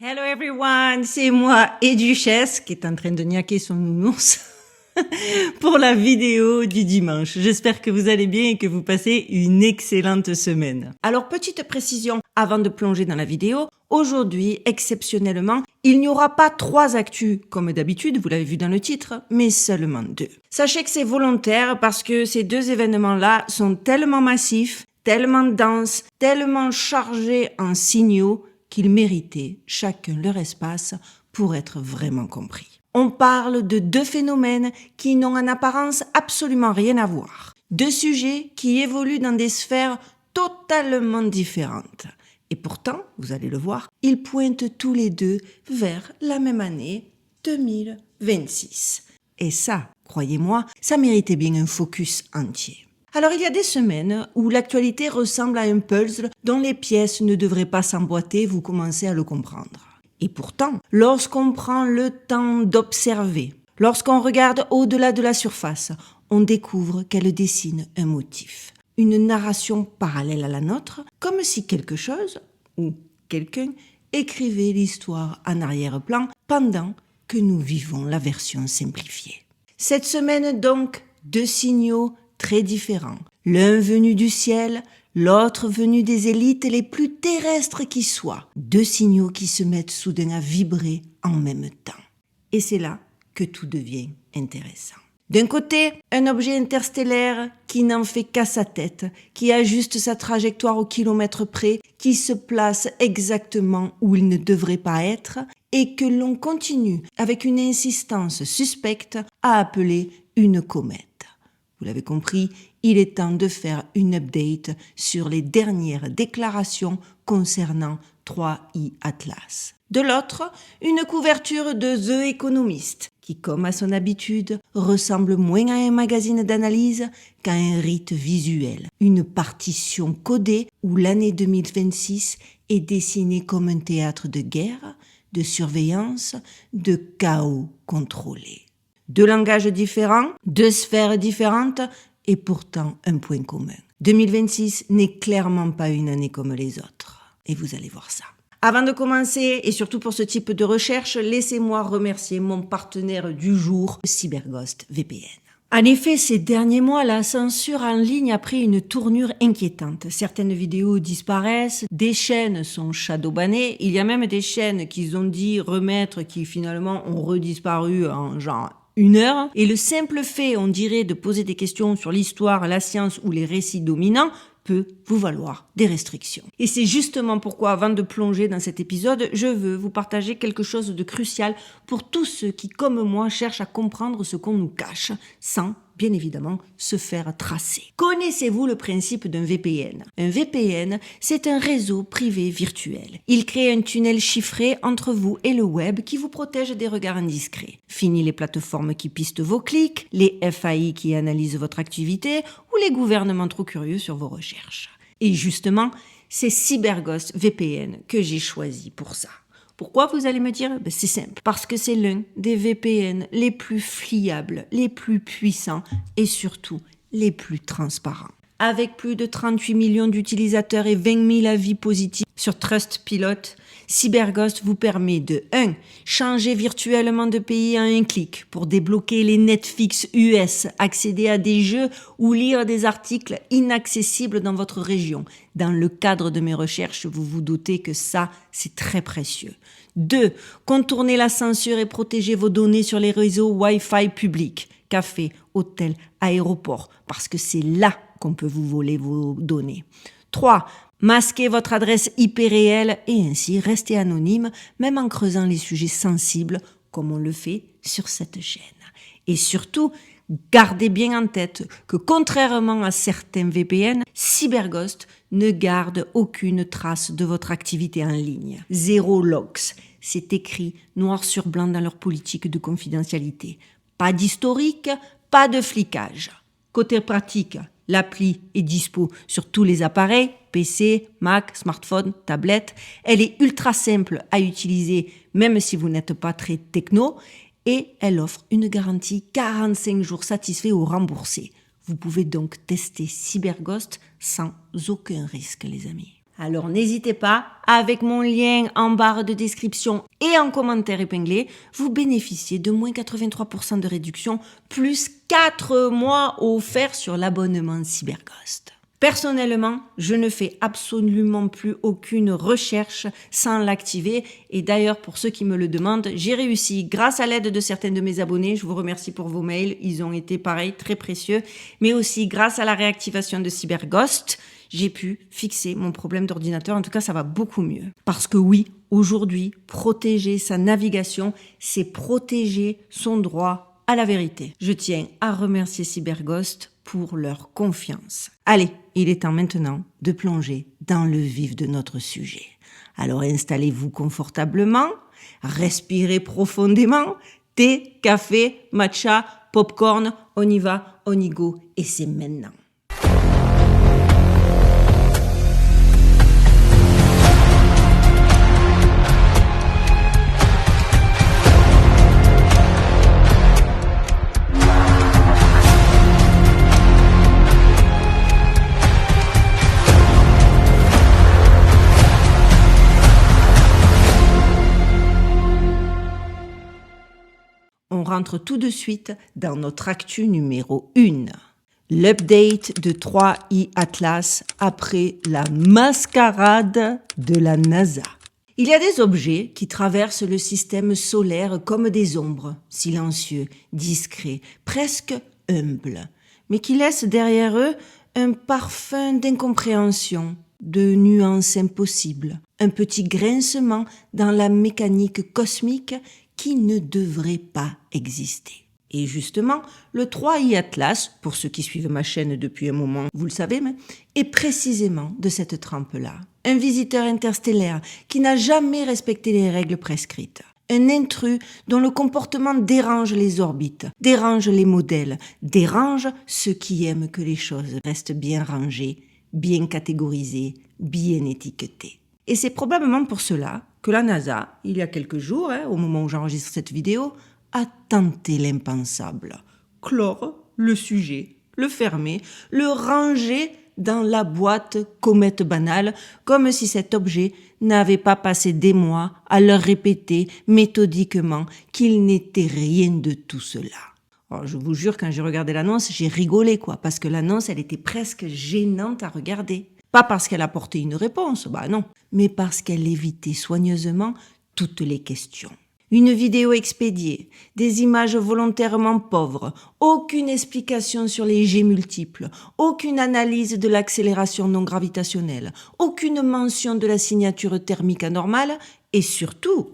Hello everyone, c'est moi et Duchesse qui est en train de niaquer son nounours pour la vidéo du dimanche. J'espère que vous allez bien et que vous passez une excellente semaine. Alors petite précision avant de plonger dans la vidéo, aujourd'hui exceptionnellement, il n'y aura pas 3 actus comme d'habitude, vous l'avez vu dans le titre, mais seulement 2. Sachez que c'est volontaire parce que ces 2 événements-là sont tellement massifs, tellement denses, tellement chargés en signaux qu'ils méritaient chacun leur espace pour être vraiment compris. On parle de 2 phénomènes qui n'ont en apparence absolument rien à voir. 2 sujets qui évoluent dans des sphères totalement différentes. Et pourtant, vous allez le voir, ils pointent tous les 2 vers la même année 2026. Et ça, croyez-moi, ça méritait bien un focus entier. Alors il y a des semaines où l'actualité ressemble à un puzzle dont les pièces ne devraient pas s'emboîter, vous commencez à le comprendre. Et pourtant, lorsqu'on prend le temps d'observer, lorsqu'on regarde au-delà de la surface, on découvre qu'elle dessine un motif, une narration parallèle à la nôtre, comme si quelque chose ou quelqu'un écrivait l'histoire en arrière-plan pendant que nous vivons la version simplifiée. Cette semaine donc, 2 signaux très différents. L'un venu du ciel, l'autre venu des élites les plus terrestres qui soient. 2 signaux qui se mettent soudain à vibrer en même temps. Et c'est là que tout devient intéressant. D'un côté, un objet interstellaire qui n'en fait qu'à sa tête, qui ajuste sa trajectoire au kilomètre près, qui se place exactement où il ne devrait pas être et que l'on continue avec une insistance suspecte à appeler une comète. Vous l'avez compris, il est temps de faire une update sur les dernières déclarations concernant 3i Atlas. De l'autre, une couverture de The Economist, qui, comme à son habitude, ressemble moins à un magazine d'analyse qu'à un rite visuel. Une partition codée où l'année 2026 est dessinée comme un théâtre de guerre, de surveillance, de chaos contrôlé. 2 langages différents, 2 sphères différentes et pourtant un point commun. 2026 n'est clairement pas une année comme les autres. Et vous allez voir ça. Avant de commencer, et surtout pour ce type de recherche, laissez-moi remercier mon partenaire du jour, CyberGhost VPN. En effet, ces derniers mois, la censure en ligne a pris une tournure inquiétante. Certaines vidéos disparaissent, des chaînes sont shadowbannées, il y a même des chaînes qu'ils ont dit remettre qui finalement ont redisparu en genre 1 heure. Et le simple fait, on dirait, de poser des questions sur l'histoire, la science ou les récits dominants peut vous valoir des restrictions. Et c'est justement pourquoi, avant de plonger dans cet épisode, je veux vous partager quelque chose de crucial pour tous ceux qui, comme moi, cherchent à comprendre ce qu'on nous cache, sans, bien évidemment, se faire tracer. Connaissez-vous le principe d'un VPN ? Un VPN, c'est un réseau privé virtuel. Il crée un tunnel chiffré entre vous et le web qui vous protège des regards indiscrets. Fini les plateformes qui pistent vos clics, les FAI qui analysent votre activité ou les gouvernements trop curieux sur vos recherches. Et justement, c'est CyberGhost VPN que j'ai choisi pour ça. Pourquoi, vous allez me dire ? C'est simple. Parce que c'est l'un des VPN les plus fiables, les plus puissants et surtout les plus transparents. Avec plus de 38 millions d'utilisateurs et 20 000 avis positifs sur Trustpilot, CyberGhost vous permet de 1. Changer virtuellement de pays en un clic pour débloquer les Netflix US, accéder à des jeux ou lire des articles inaccessibles dans votre région. Dans le cadre de mes recherches, vous vous doutez que ça, c'est très précieux. 2. Contourner la censure et protéger vos données sur les réseaux Wi-Fi publics, cafés, hôtels, aéroports, parce que c'est là qu'on peut vous voler vos données. 3. Masquer votre adresse IP réelle et ainsi rester anonyme, même en creusant les sujets sensibles, comme on le fait sur cette chaîne. Et surtout, gardez bien en tête que contrairement à certains VPN, CyberGhost ne garde aucune trace de votre activité en ligne. 0 logs. C'est écrit noir sur blanc dans leur politique de confidentialité. Pas d'historique, pas de flicage. Côté pratique, l'appli est dispo sur tous les appareils, PC, Mac, smartphone, tablette. Elle est ultra simple à utiliser, même si vous n'êtes pas très techno. Et elle offre une garantie 45 jours satisfaits ou remboursés. Vous pouvez donc tester CyberGhost sans aucun risque, les amis. Alors n'hésitez pas, avec mon lien en barre de description et en commentaire épinglé, vous bénéficiez de moins 83% de réduction, plus 4 mois offerts sur l'abonnement Cyberghost. Personnellement, je ne fais absolument plus aucune recherche sans l'activer. Et d'ailleurs, pour ceux qui me le demandent, j'ai réussi grâce à l'aide de certains de mes abonnés. Je vous remercie pour vos mails. Ils ont été pareil, très précieux. Mais aussi grâce à la réactivation de Cyberghost, j'ai pu fixer mon problème d'ordinateur. En tout cas, ça va beaucoup mieux. Parce que oui, aujourd'hui, protéger sa navigation, c'est protéger son droit à la vérité. Je tiens à remercier Cyberghost pour leur confiance. Allez, il est temps maintenant de plonger dans le vif de notre sujet. Alors installez-vous confortablement, respirez profondément, thé, café, matcha, popcorn, on y va, on y go, et c'est maintenant. On rentre tout de suite dans notre actu numéro 1. L'update de 3i Atlas après la mascarade de la NASA. Il y a des objets qui traversent le système solaire comme des ombres, silencieux, discrets, presque humbles, mais qui laissent derrière eux un parfum d'incompréhension, de nuances impossibles, un petit grincement dans la mécanique cosmique qui ne devrait pas exister. Et justement, le 3i Atlas, pour ceux qui suivent ma chaîne depuis un moment, vous le savez, mais est précisément de cette trempe-là. Un visiteur interstellaire qui n'a jamais respecté les règles prescrites. Un intrus dont le comportement dérange les orbites, dérange les modèles, dérange ceux qui aiment que les choses restent bien rangées, bien catégorisées, bien étiquetées. Et c'est probablement pour cela que la NASA, il y a quelques jours, au moment où j'enregistre cette vidéo, a tenté l'impensable. Clore le sujet, le fermer, le ranger dans la boîte comète banale, comme si cet objet n'avait pas passé des mois à leur répéter méthodiquement qu'il n'était rien de tout cela. Alors, je vous jure, quand j'ai regardé l'annonce, j'ai rigolé, parce que l'annonce, elle était presque gênante à regarder. Pas parce qu'elle apportait une réponse, non, mais parce qu'elle évitait soigneusement toutes les questions. Une vidéo expédiée, des images volontairement pauvres, aucune explication sur les jets multiples, aucune analyse de l'accélération non gravitationnelle, aucune mention de la signature thermique anormale et surtout,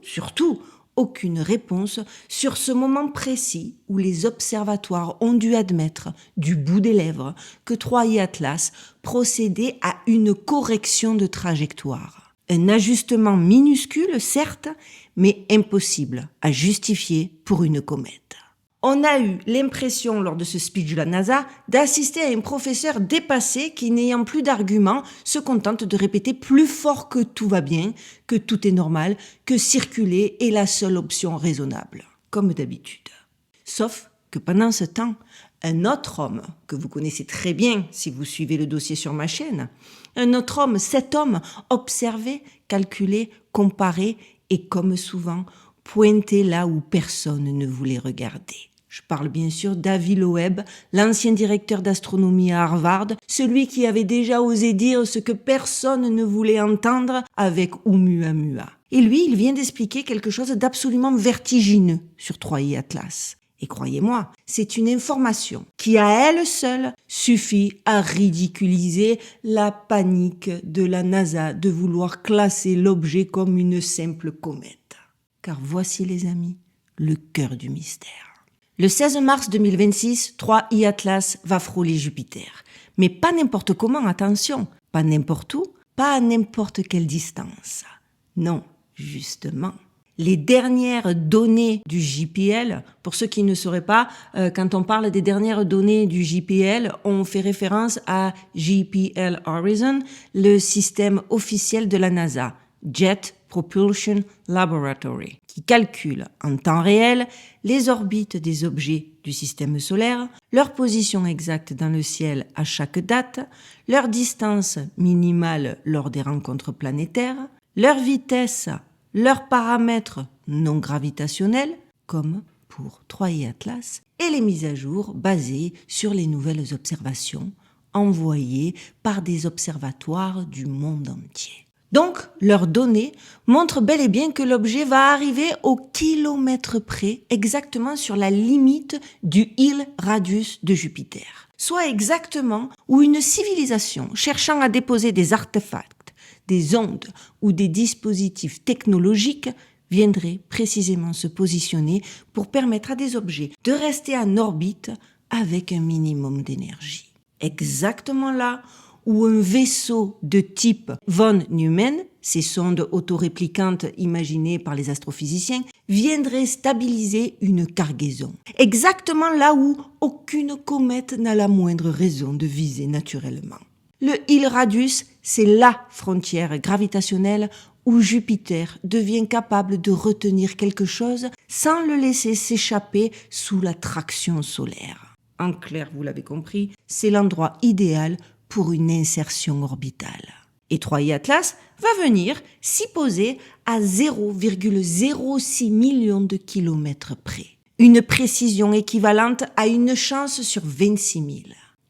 aucune réponse sur ce moment précis où les observatoires ont dû admettre, du bout des lèvres, que 3i Atlas procédait à une correction de trajectoire. Un ajustement minuscule, certes, mais impossible à justifier pour une comète. On a eu l'impression, lors de ce speech de la NASA, d'assister à un professeur dépassé qui, n'ayant plus d'arguments, se contente de répéter plus fort que tout va bien, que tout est normal, que circuler est la seule option raisonnable, comme d'habitude. Sauf que pendant ce temps, un autre homme, que vous connaissez très bien si vous suivez le dossier sur ma chaîne, cet homme, observait, calculait, comparait et, comme souvent, pointait là où personne ne voulait regarder. Je parle bien sûr d'Avi Loeb, l'ancien directeur d'astronomie à Harvard, celui qui avait déjà osé dire ce que personne ne voulait entendre avec Oumuamua. Et lui, il vient d'expliquer quelque chose d'absolument vertigineux sur 3i Atlas. Et croyez-moi, c'est une information qui, à elle seule, suffit à ridiculiser la panique de la NASA de vouloir classer l'objet comme une simple comète. Car voici, les amis, le cœur du mystère. Le 16 mars 2026, 3i Atlas va frôler Jupiter. Mais pas n'importe comment, attention, pas n'importe où, pas à n'importe quelle distance. Non, justement. Les dernières données du JPL, pour ceux qui ne sauraient pas, quand on parle des dernières données du JPL, on fait référence à JPL Horizon, le système officiel de la NASA, Jet Propulsion Laboratory, qui calcule en temps réel les orbites des objets du système solaire, leur position exacte dans le ciel à chaque date, leur distance minimale lors des rencontres planétaires, leur vitesse, leurs paramètres non gravitationnels, comme pour 3i Atlas, et les mises à jour basées sur les nouvelles observations envoyées par des observatoires du monde entier. Donc, leurs données montrent bel et bien que l'objet va arriver au kilomètre près, exactement sur la limite du Hill Radius de Jupiter, soit exactement où une civilisation cherchant à déposer des artefacts, des ondes ou des dispositifs technologiques viendrait précisément se positionner pour permettre à des objets de rester en orbite avec un minimum d'énergie. Exactement là où un vaisseau de type von Neumann, ces sondes autoréplicantes imaginées par les astrophysiciens, viendrait stabiliser une cargaison. Exactement là où aucune comète n'a la moindre raison de viser naturellement. Le Hill Radius, c'est la frontière gravitationnelle où Jupiter devient capable de retenir quelque chose sans le laisser s'échapper sous la traction solaire. En clair, vous l'avez compris, c'est l'endroit idéal pour une insertion orbitale. Et 3i Atlas va venir s'y poser à 0,06 millions de kilomètres près. Une précision équivalente à une chance sur 26 000.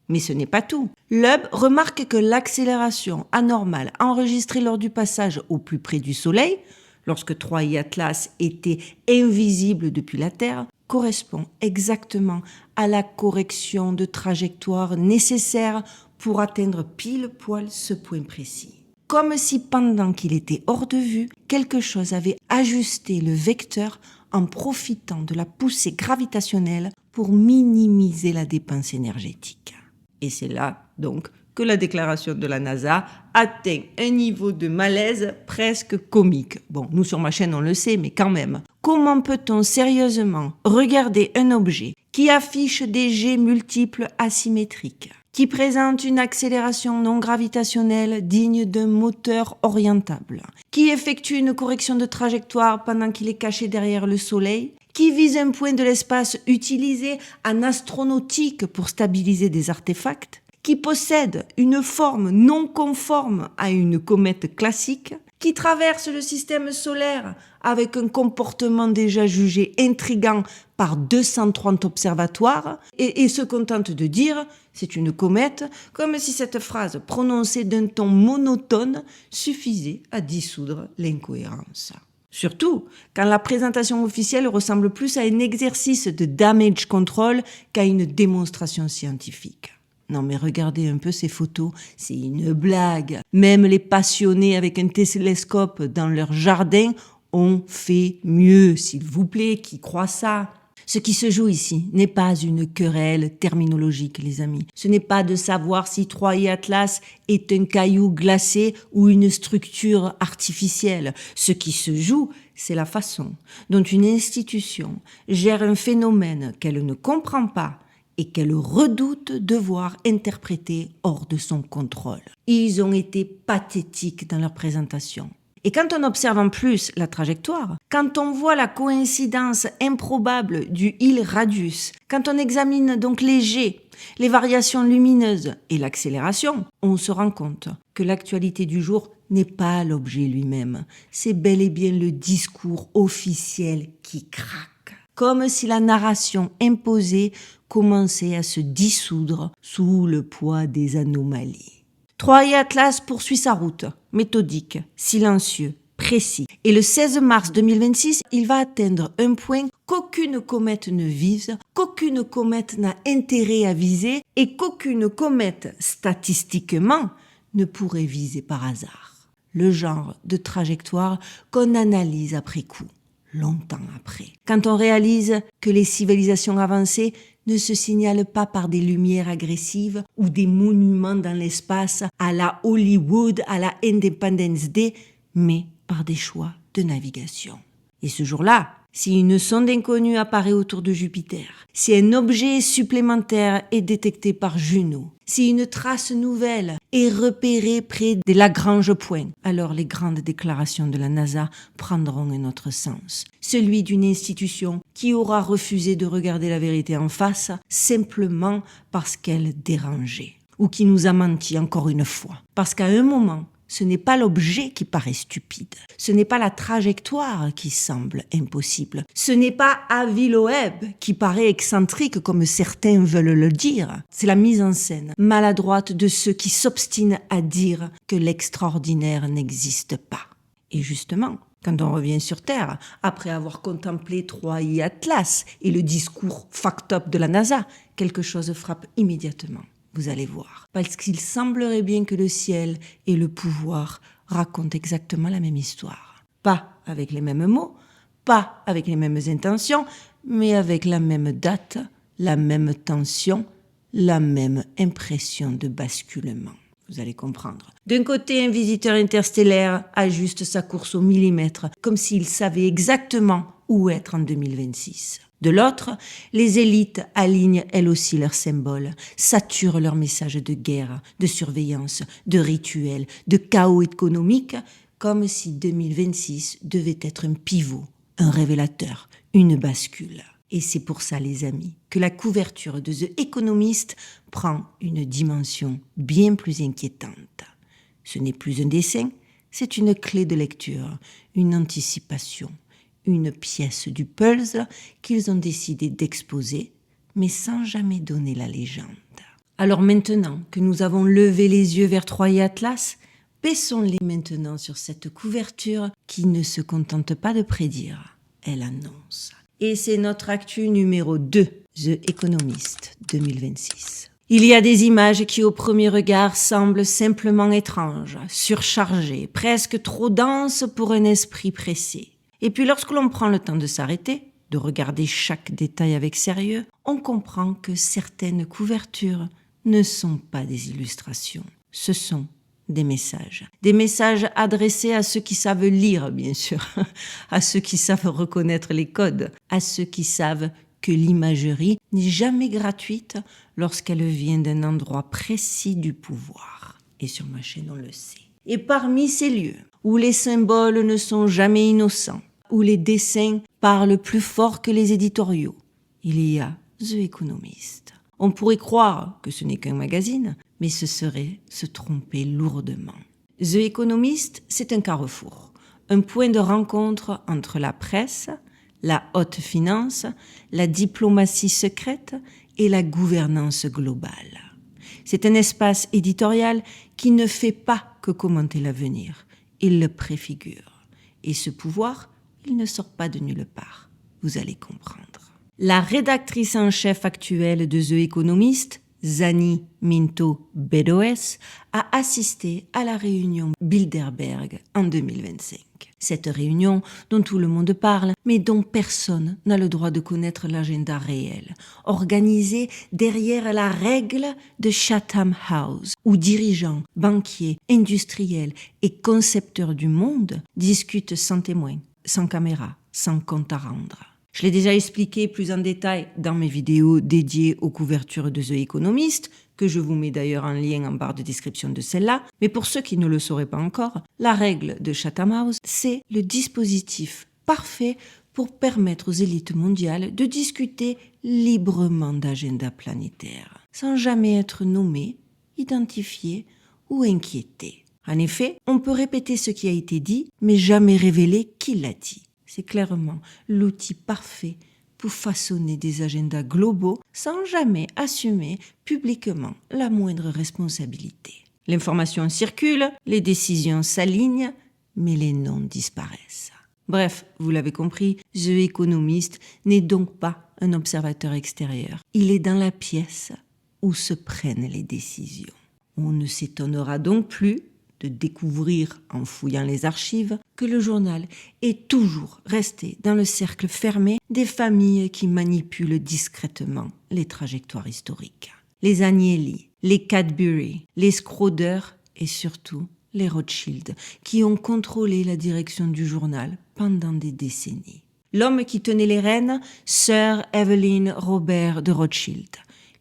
Mais ce n'est pas tout. Loeb remarque que l'accélération anormale enregistrée lors du passage au plus près du Soleil, lorsque 3i Atlas était invisible depuis la Terre, correspond exactement à la correction de trajectoire nécessaire pour atteindre pile poil ce point précis. Comme si pendant qu'il était hors de vue, quelque chose avait ajusté le vecteur en profitant de la poussée gravitationnelle pour minimiser la dépense énergétique. Et c'est là, donc, que la déclaration de la NASA atteint un niveau de malaise presque comique. Bon, nous sur ma chaîne on le sait, mais quand même. Comment peut-on sérieusement regarder un objet qui affiche des jets multiples asymétriques, qui présente une accélération non gravitationnelle digne d'un moteur orientable, qui effectue une correction de trajectoire pendant qu'il est caché derrière le Soleil, qui vise un point de l'espace utilisé en astronautique pour stabiliser des artefacts, qui possède une forme non conforme à une comète classique, qui traverse le système solaire avec un comportement déjà jugé intrigant par 230 observatoires et se contente de dire « c'est une comète », comme si cette phrase prononcée d'un ton monotone suffisait à dissoudre l'incohérence. Surtout quand la présentation officielle ressemble plus à un exercice de damage control qu'à une démonstration scientifique. Non mais regardez un peu ces photos, c'est une blague. Même les passionnés avec un télescope dans leur jardin ont fait mieux, s'il vous plaît, qui croit ça? Ce qui se joue ici n'est pas une querelle terminologique, les amis. Ce n'est pas de savoir si 3i Atlas est un caillou glacé ou une structure artificielle. Ce qui se joue, c'est la façon dont une institution gère un phénomène qu'elle ne comprend pas et qu'elle redoute de voir interpréter hors de son contrôle. Ils ont été pathétiques dans leur présentation. Et quand on observe en plus la trajectoire, quand on voit la coïncidence improbable du Hill Radius, quand on examine donc les jets, les variations lumineuses et l'accélération, on se rend compte que l'actualité du jour n'est pas l'objet lui-même. C'est bel et bien le discours officiel qui craque. Comme si la narration imposée commençait à se dissoudre sous le poids des anomalies. 3i Atlas poursuit sa route, méthodique, silencieux, précis. Et le 16 mars 2026, il va atteindre un point qu'aucune comète ne vise, qu'aucune comète n'a intérêt à viser et qu'aucune comète, statistiquement, ne pourrait viser par hasard. Le genre de trajectoire qu'on analyse après coup, longtemps après. Quand on réalise que les civilisations avancées ne se signalent pas par des lumières agressives ou des monuments dans l'espace à la Hollywood, à la Independence Day, mais par des choix de navigation. Et ce jour-là, si une sonde inconnue apparaît autour de Jupiter, si un objet supplémentaire est détecté par Juno, si une trace nouvelle est repérée près des Lagrange points, alors les grandes déclarations de la NASA prendront un autre sens, celui d'une institution qui aura refusé de regarder la vérité en face simplement parce qu'elle dérangeait, ou qui nous a menti encore une fois, parce qu'à un moment, ce n'est pas l'objet qui paraît stupide, ce n'est pas la trajectoire qui semble impossible, ce n'est pas Avi Loeb qui paraît excentrique comme certains veulent le dire, c'est la mise en scène maladroite de ceux qui s'obstinent à dire que l'extraordinaire n'existe pas. Et justement, quand on revient sur Terre, après avoir contemplé Troie et Atlas et le discours fact-up de la NASA, quelque chose frappe immédiatement. Vous allez voir. Parce qu'il semblerait bien que le ciel et le pouvoir racontent exactement la même histoire. Pas avec les mêmes mots, pas avec les mêmes intentions, mais avec la même date, la même tension, la même impression de basculement. Vous allez comprendre. D'un côté, un visiteur interstellaire ajuste sa course au millimètre, comme s'il savait exactement où être en 2026. De l'autre, les élites alignent elles aussi leurs symboles, saturent leurs messages de guerre, de surveillance, de rituels, de chaos économique, comme si 2026 devait être un pivot, un révélateur, une bascule. Et c'est pour ça, les amis, que la couverture de The Economist prend une dimension bien plus inquiétante. Ce n'est plus un dessin, c'est une clé de lecture, une anticipation, une pièce du puzzle qu'ils ont décidé d'exposer, mais sans jamais donner la légende. Alors maintenant que nous avons levé les yeux vers Troie et Atlas, baissons-les maintenant sur cette couverture qui ne se contente pas de prédire, elle annonce. Et c'est notre actu numéro 2, The Economist 2026. Il y a des images qui au premier regard semblent simplement étranges, surchargées, presque trop denses pour un esprit pressé. Et puis lorsque l'on prend le temps de s'arrêter, de regarder chaque détail avec sérieux, on comprend que certaines couvertures ne sont pas des illustrations, ce sont des messages. Des messages adressés à ceux qui savent lire, bien sûr, à ceux qui savent reconnaître les codes, à ceux qui savent que l'imagerie n'est jamais gratuite lorsqu'elle vient d'un endroit précis du pouvoir. Et sur ma chaîne, on le sait. Et parmi ces lieux où les symboles ne sont jamais innocents, où les dessins parlent plus fort que les éditoriaux, il y a The Economist. On pourrait croire que ce n'est qu'un magazine, mais ce serait se tromper lourdement. The Economist, c'est un carrefour, un point de rencontre entre la presse, la haute finance, la diplomatie secrète et la gouvernance globale. C'est un espace éditorial qui ne fait pas que commenter l'avenir, il le préfigure. Et ce pouvoir, il ne sort pas de nulle part, vous allez comprendre. La rédactrice en chef actuelle de The Economist, Zani Minto Bedoes, a assisté à la réunion Bilderberg en 2025. Cette réunion dont tout le monde parle, mais dont personne n'a le droit de connaître l'agenda réel, organisée derrière la règle de Chatham House, où dirigeants, banquiers, industriels et concepteurs du monde discutent sans témoins, sans caméra, sans compte à rendre. Je l'ai déjà expliqué plus en détail dans mes vidéos dédiées aux couvertures de The Economist, que je vous mets d'ailleurs en lien en barre de description de celle-là. Mais pour ceux qui ne le sauraient pas encore, la règle de Chatham House, c'est le dispositif parfait pour permettre aux élites mondiales de discuter librement d'agenda planétaire, sans jamais être nommés, identifiés ou inquiétés. En effet, on peut répéter ce qui a été dit, mais jamais révéler qui l'a dit. C'est clairement l'outil parfait pour façonner des agendas globaux sans jamais assumer publiquement la moindre responsabilité. L'information circule, les décisions s'alignent, mais les noms disparaissent. Bref, vous l'avez compris, The Economist n'est donc pas un observateur extérieur. Il est dans la pièce où se prennent les décisions. On ne s'étonnera donc plus de découvrir, en fouillant les archives, que le journal est toujours resté dans le cercle fermé des familles qui manipulent discrètement les trajectoires historiques. Les Agnelli, les Cadbury, les Schroeder et surtout les Rothschild, qui ont contrôlé la direction du journal pendant des décennies. L'homme qui tenait les rênes, Sir Evelyn Robert de Rothschild.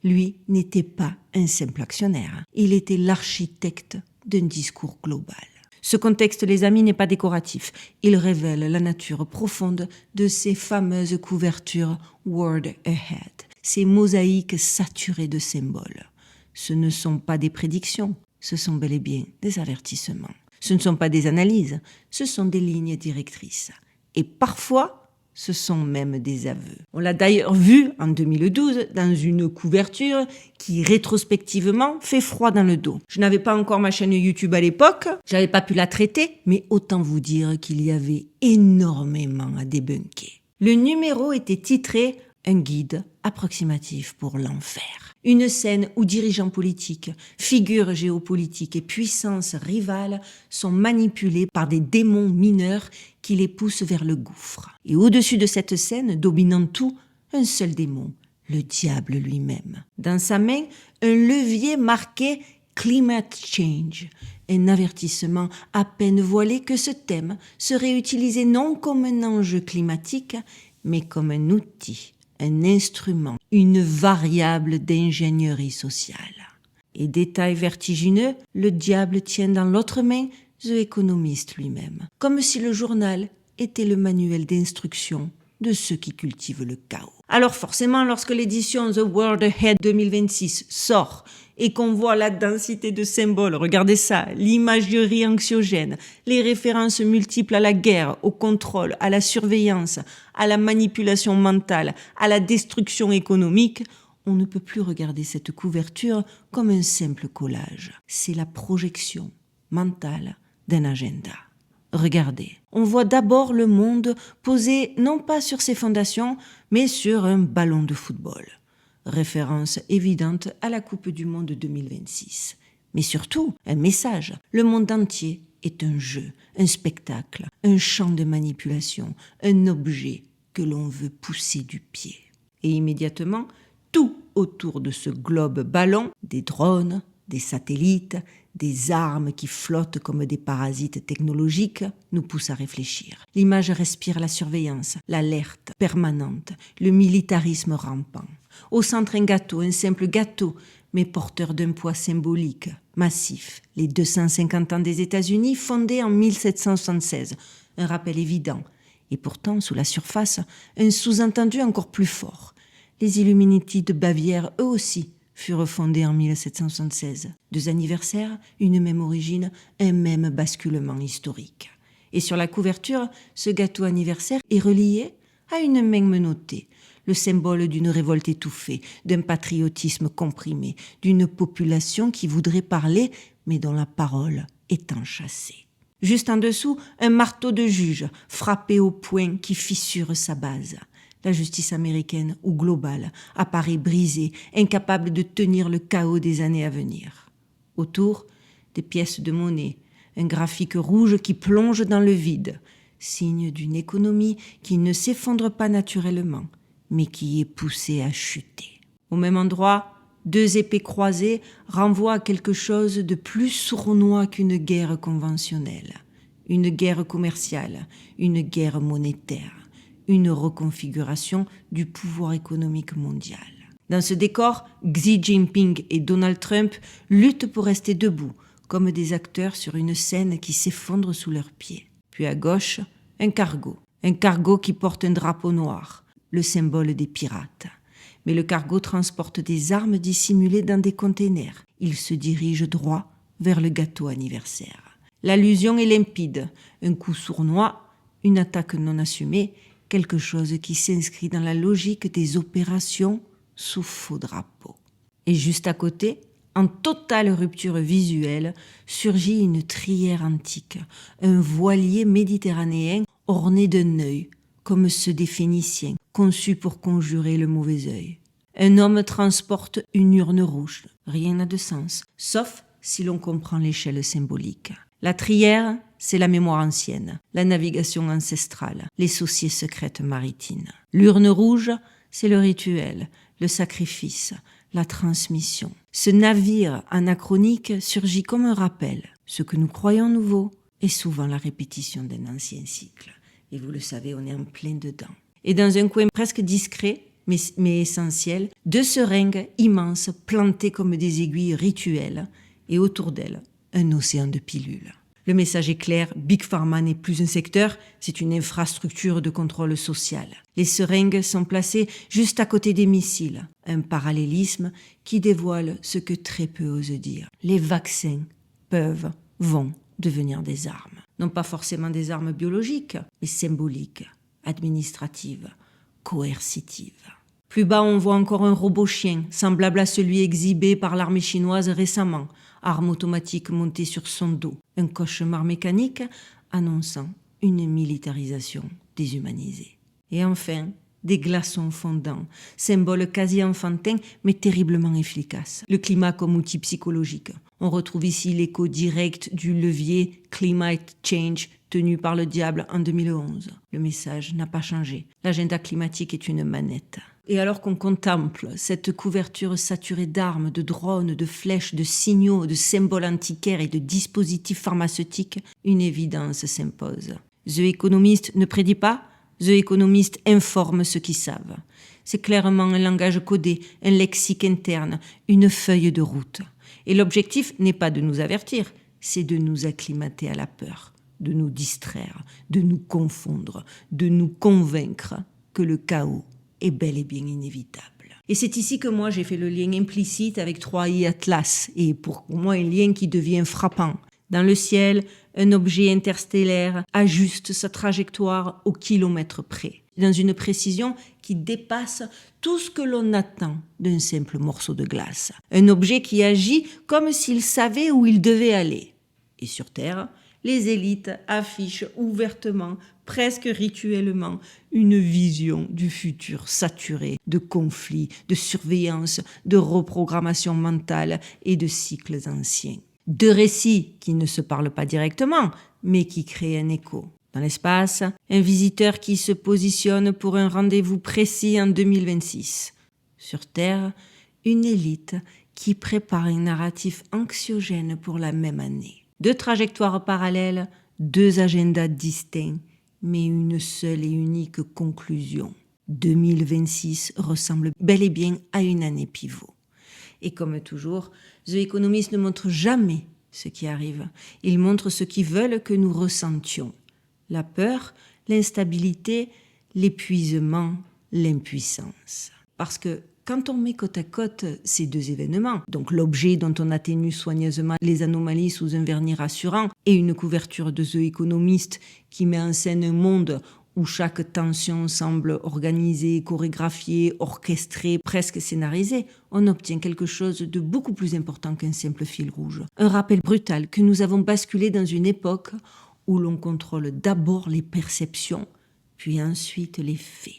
Lui n'était pas un simple actionnaire, il était l'architecte d'un discours global. Ce contexte, les amis, n'est pas décoratif. Il révèle la nature profonde de ces fameuses couvertures Word Ahead, ces mosaïques saturées de symboles. Ce ne sont pas des prédictions, ce sont bel et bien des avertissements. Ce ne sont pas des analyses, ce sont des lignes directrices. Et parfois, ce sont même des aveux. On l'a d'ailleurs vu en 2012 dans une couverture qui rétrospectivement fait froid dans le dos. Je n'avais pas encore ma chaîne YouTube à l'époque, j'avais pas pu la traiter, mais autant vous dire qu'il y avait énormément à débunker. Le numéro était titré « Un guide approximatif pour l'enfer ». Une scène où dirigeants politiques, figures géopolitiques et puissances rivales sont manipulés par des démons mineurs qui les poussent vers le gouffre. Et au-dessus de cette scène, dominant tout, un seul démon, le diable lui-même. Dans sa main, un levier marqué « Climate Change », un avertissement à peine voilé que ce thème serait utilisé non comme un enjeu climatique, mais comme un outil, un instrument, une variable d'ingénierie sociale. Et détail vertigineux, le diable tient dans l'autre main The Economist lui-même, comme si le journal était le manuel d'instruction de ceux qui cultivent le chaos. Alors forcément, lorsque l'édition The World Ahead 2026 sort et qu'on voit la densité de symboles, regardez ça, l'imagerie anxiogène, les références multiples à la guerre, au contrôle, à la surveillance, à la manipulation mentale, à la destruction économique, on ne peut plus regarder cette couverture comme un simple collage. C'est la projection mentale d'un agenda. Regardez, on voit d'abord le monde posé non pas sur ses fondations, mais sur un ballon de football. Référence évidente à la Coupe du Monde 2026. Mais surtout, un message. Le monde entier est un jeu, un spectacle, un champ de manipulation, un objet que l'on veut pousser du pied. Et immédiatement, tout autour de ce globe ballon, des drones, des satellites, des armes qui flottent comme des parasites technologiques, nous pousse à réfléchir. L'image respire la surveillance, l'alerte permanente, le militarisme rampant. Au centre, un simple gâteau, mais porteur d'un poids symbolique, massif. Les 250 ans des États-Unis, fondés en 1776. Un rappel évident. Et pourtant, sous la surface, un sous-entendu encore plus fort. Les Illuminati de Bavière, eux aussi, furent fondés en 1776. 2 anniversaires, une même origine, un même basculement historique. Et sur la couverture, ce gâteau anniversaire est relié à une main menottée, le symbole d'une révolte étouffée, d'un patriotisme comprimé, d'une population qui voudrait parler, mais dont la parole est enchâssée. Juste en dessous, un marteau de juge, frappé au poing qui fissure sa base. La justice américaine ou globale apparaît brisée, incapable de tenir le chaos des années à venir. Autour, des pièces de monnaie, un graphique rouge qui plonge dans le vide, signe d'une économie qui ne s'effondre pas naturellement, mais qui est poussée à chuter. Au même endroit, 2 épées croisées renvoient à quelque chose de plus sournois qu'une guerre conventionnelle. Une guerre commerciale, une guerre monétaire. Une reconfiguration du pouvoir économique mondial. Dans ce décor, Xi Jinping et Donald Trump luttent pour rester debout, comme des acteurs sur une scène qui s'effondre sous leurs pieds. Puis à gauche, un cargo qui porte un drapeau noir, le symbole des pirates. Mais le cargo transporte des armes dissimulées dans des containers. Il se dirige droit vers le gâteau anniversaire. L'allusion est limpide, un coup sournois, une attaque non assumée, quelque chose qui s'inscrit dans la logique des opérations sous faux drapeau. Et juste à côté, en totale rupture visuelle, surgit une trière antique, un voilier méditerranéen orné d'un œil, comme ceux des Phéniciens, conçu pour conjurer le mauvais œil. Un homme transporte une urne rouge. Rien n'a de sens, sauf si l'on comprend l'échelle symbolique. La trière, c'est la mémoire ancienne, la navigation ancestrale, les sociétés secrètes maritimes. L'urne rouge, c'est le rituel, le sacrifice, la transmission. Ce navire anachronique surgit comme un rappel. Ce que nous croyons nouveau est souvent la répétition d'un ancien cycle. Et vous le savez, on est en plein dedans. Et dans un coin presque discret, mais essentiel, 2 seringues immenses plantées comme des aiguilles rituelles, et autour d'elles, un océan de pilules. Le message est clair, Big Pharma n'est plus un secteur, c'est une infrastructure de contrôle social. Les seringues sont placées juste à côté des missiles, un parallélisme qui dévoile ce que très peu osent dire. Les vaccins vont devenir des armes. Non pas forcément des armes biologiques, mais symboliques, administratives, coercitives. Plus bas, on voit encore un robot chien, semblable à celui exhibé par l'armée chinoise récemment, arme automatique montée sur son dos, un cauchemar mécanique annonçant une militarisation déshumanisée. Et enfin, des glaçons fondants, symbole quasi enfantin mais terriblement efficace. Le climat comme outil psychologique. On retrouve ici l'écho direct du levier Climate Change tenu par le diable en 2011. Le message n'a pas changé. L'agenda climatique est une manette. Et alors qu'on contemple cette couverture saturée d'armes, de drones, de flèches, de signaux, de symboles antiquaires et de dispositifs pharmaceutiques, une évidence s'impose. The Economist ne prédit pas, The Economist informe ceux qui savent. C'est clairement un langage codé, un lexique interne, une feuille de route. Et l'objectif n'est pas de nous avertir, c'est de nous acclimater à la peur, de nous distraire, de nous confondre, de nous convaincre que le chaos est bel et bien inévitable. Et c'est ici que moi j'ai fait le lien implicite avec 3i Atlas, et pour moi un lien qui devient frappant. Dans le ciel, un objet interstellaire ajuste sa trajectoire au kilomètre près, dans une précision qui dépasse tout ce que l'on attend d'un simple morceau de glace. Un objet qui agit comme s'il savait où il devait aller. Et sur Terre, les élites affichent ouvertement, presque rituellement, une vision du futur saturé de conflits, de surveillance, de reprogrammation mentale et de cycles anciens. 2 récits qui ne se parlent pas directement, mais qui créent un écho. Dans l'espace, un visiteur qui se positionne pour un rendez-vous précis en 2026. Sur Terre, une élite qui prépare un narratif anxiogène pour la même année. 2 trajectoires parallèles, 2 agendas distincts, mais une seule et unique conclusion. 2026 ressemble bel et bien à une année pivot. Et comme toujours, The Economist ne montre jamais ce qui arrive. Il montre ce qu'ils veulent que nous ressentions. La peur, l'instabilité, l'épuisement, l'impuissance. Parce que quand on met côte à côte ces 2 événements, donc l'objet dont on atténue soigneusement les anomalies sous un vernis rassurant et une couverture de The Economist qui met en scène un monde où chaque tension semble organisée, chorégraphiée, orchestrée, presque scénarisée, on obtient quelque chose de beaucoup plus important qu'un simple fil rouge. Un rappel brutal que nous avons basculé dans une époque où l'on contrôle d'abord les perceptions, puis ensuite les faits.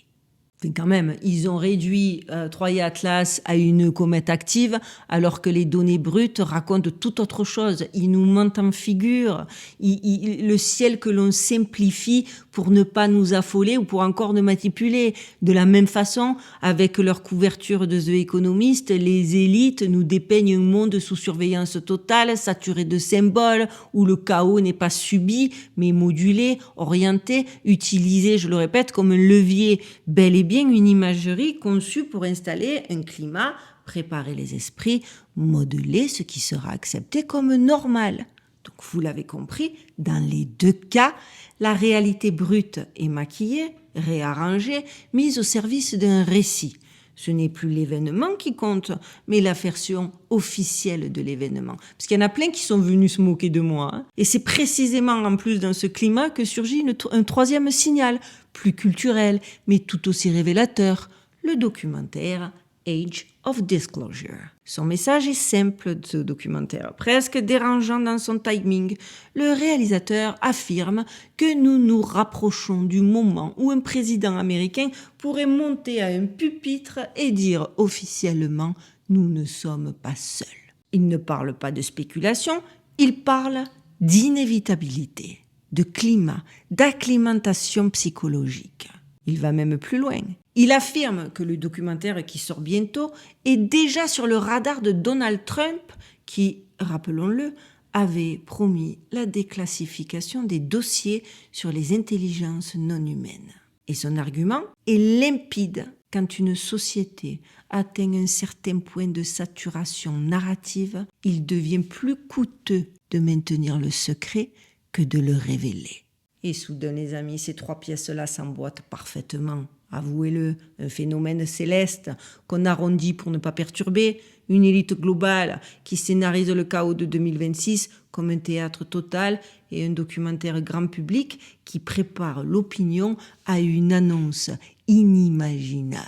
Enfin, quand même, ils ont réduit 3i Atlas à une comète active, alors que les données brutes racontent tout autre chose. Ils nous mentent en figure. Le ciel que l'on simplifie pour ne pas nous affoler ou pour encore nous manipuler. De la même façon, avec leur couverture de The Economist, les élites nous dépeignent un monde sous surveillance totale, saturé de symboles, où le chaos n'est pas subi, mais modulé, orienté, utilisé, je le répète, comme un levier bel et bien une imagerie conçue pour installer un climat, préparer les esprits, modeler ce qui sera accepté comme normal. Donc vous l'avez compris, dans les 2 cas, la réalité brute est maquillée, réarrangée, mise au service d'un récit. Ce n'est plus l'événement qui compte, mais la version officielle de l'événement. Parce qu'il y en a plein qui sont venus se moquer de moi. Hein. Et c'est précisément en plus dans ce climat que surgit un 3e signal, plus culturel, mais tout aussi révélateur, le documentaire Age of Disclosure. Son message est simple, ce documentaire, presque dérangeant dans son timing. Le réalisateur affirme que nous nous rapprochons du moment où un président américain pourrait monter à un pupitre et dire officiellement « nous ne sommes pas seuls ». Il ne parle pas de spéculation, il parle d'inévitabilité, de climat, d'acclimatation psychologique. Il va même plus loin. Il affirme que le documentaire qui sort bientôt est déjà sur le radar de Donald Trump qui, rappelons-le, avait promis la déclassification des dossiers sur les intelligences non humaines. Et son argument est limpide. Quand une société atteint un certain point de saturation narrative, il devient plus coûteux de maintenir le secret que de le révéler. Et soudain, les amis, ces 3 pièces-là s'emboîtent parfaitement. Avouez-le, un phénomène céleste qu'on arrondit pour ne pas perturber, une élite globale qui scénarise le chaos de 2026 comme un théâtre total et un documentaire grand public qui prépare l'opinion à une annonce inimaginable.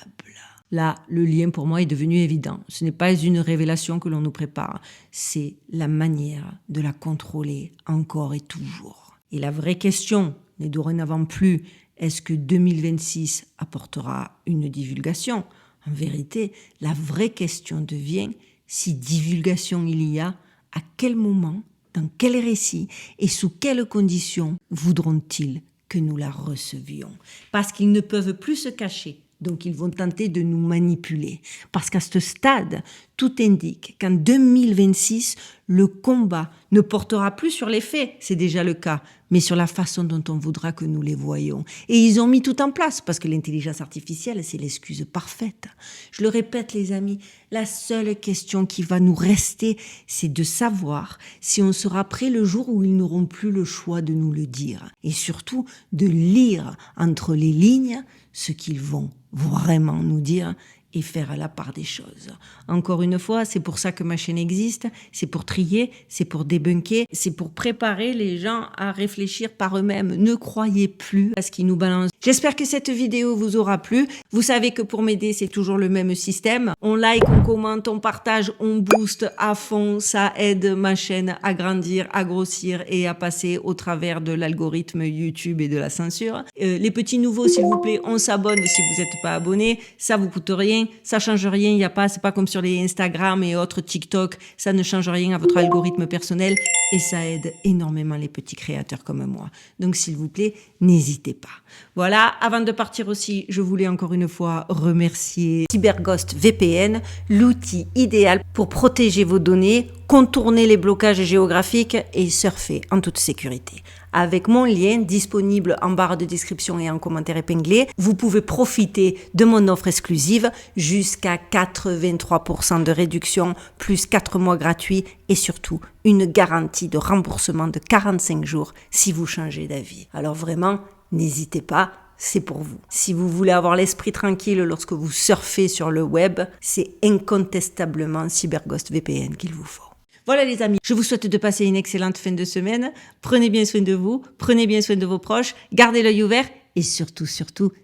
Là, le lien pour moi est devenu évident. Ce n'est pas une révélation que l'on nous prépare, c'est la manière de la contrôler encore et toujours. Et la vraie question n'est dorénavant plus est-ce que 2026 apportera une divulgation ? En vérité, la vraie question devient si divulgation il y a, à quel moment, dans quel récit et sous quelles conditions voudront-ils que nous la recevions ? Parce qu'ils ne peuvent plus se cacher. Donc ils vont tenter de nous manipuler. Parce qu'à ce stade, tout indique qu'en 2026, le combat ne portera plus sur les faits, c'est déjà le cas, mais sur la façon dont on voudra que nous les voyions. Et ils ont mis tout en place, parce que l'intelligence artificielle, c'est l'excuse parfaite. Je le répète les amis, la seule question qui va nous rester, c'est de savoir si on sera prêt le jour où ils n'auront plus le choix de nous le dire. Et surtout, de lire entre les lignes ce qu'ils vont vraiment nous dire et faire la part des choses. Encore une fois, c'est pour ça que ma chaîne existe, c'est pour trier, c'est pour débunker, c'est pour préparer les gens à réfléchir par eux-mêmes. Ne croyez plus à ce qu'ils nous balancent. J'espère que cette vidéo vous aura plu. Vous savez que pour m'aider, c'est toujours le même système. On like, on commente, on partage, on booste à fond. Ça aide ma chaîne à grandir, à grossir et à passer au travers de l'algorithme YouTube et de la censure. Les petits nouveaux, s'il vous plaît, on s'abonne si vous n'êtes pas abonné. Ça vous coûte rien. Ça change rien, c'est pas comme sur les Instagram et autres TikTok, ça ne change rien à votre algorithme personnel et ça aide énormément les petits créateurs comme moi. Donc s'il vous plaît, n'hésitez pas. Voilà, avant de partir aussi, je voulais encore une fois remercier CyberGhost VPN, l'outil idéal pour protéger vos données, contourner les blocages géographiques et surfer en toute sécurité. Avec mon lien disponible en barre de description et en commentaire épinglé, vous pouvez profiter de mon offre exclusive jusqu'à 83% de réduction, plus 4 mois gratuits et surtout une garantie de remboursement de 45 jours si vous changez d'avis. Alors vraiment, n'hésitez pas. C'est pour vous. Si vous voulez avoir l'esprit tranquille lorsque vous surfez sur le web, c'est incontestablement CyberGhost VPN qu'il vous faut. Voilà les amis, je vous souhaite de passer une excellente fin de semaine. Prenez bien soin de vous, prenez bien soin de vos proches, gardez l'œil ouvert et surtout,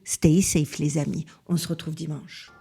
stay safe les amis. On se retrouve dimanche.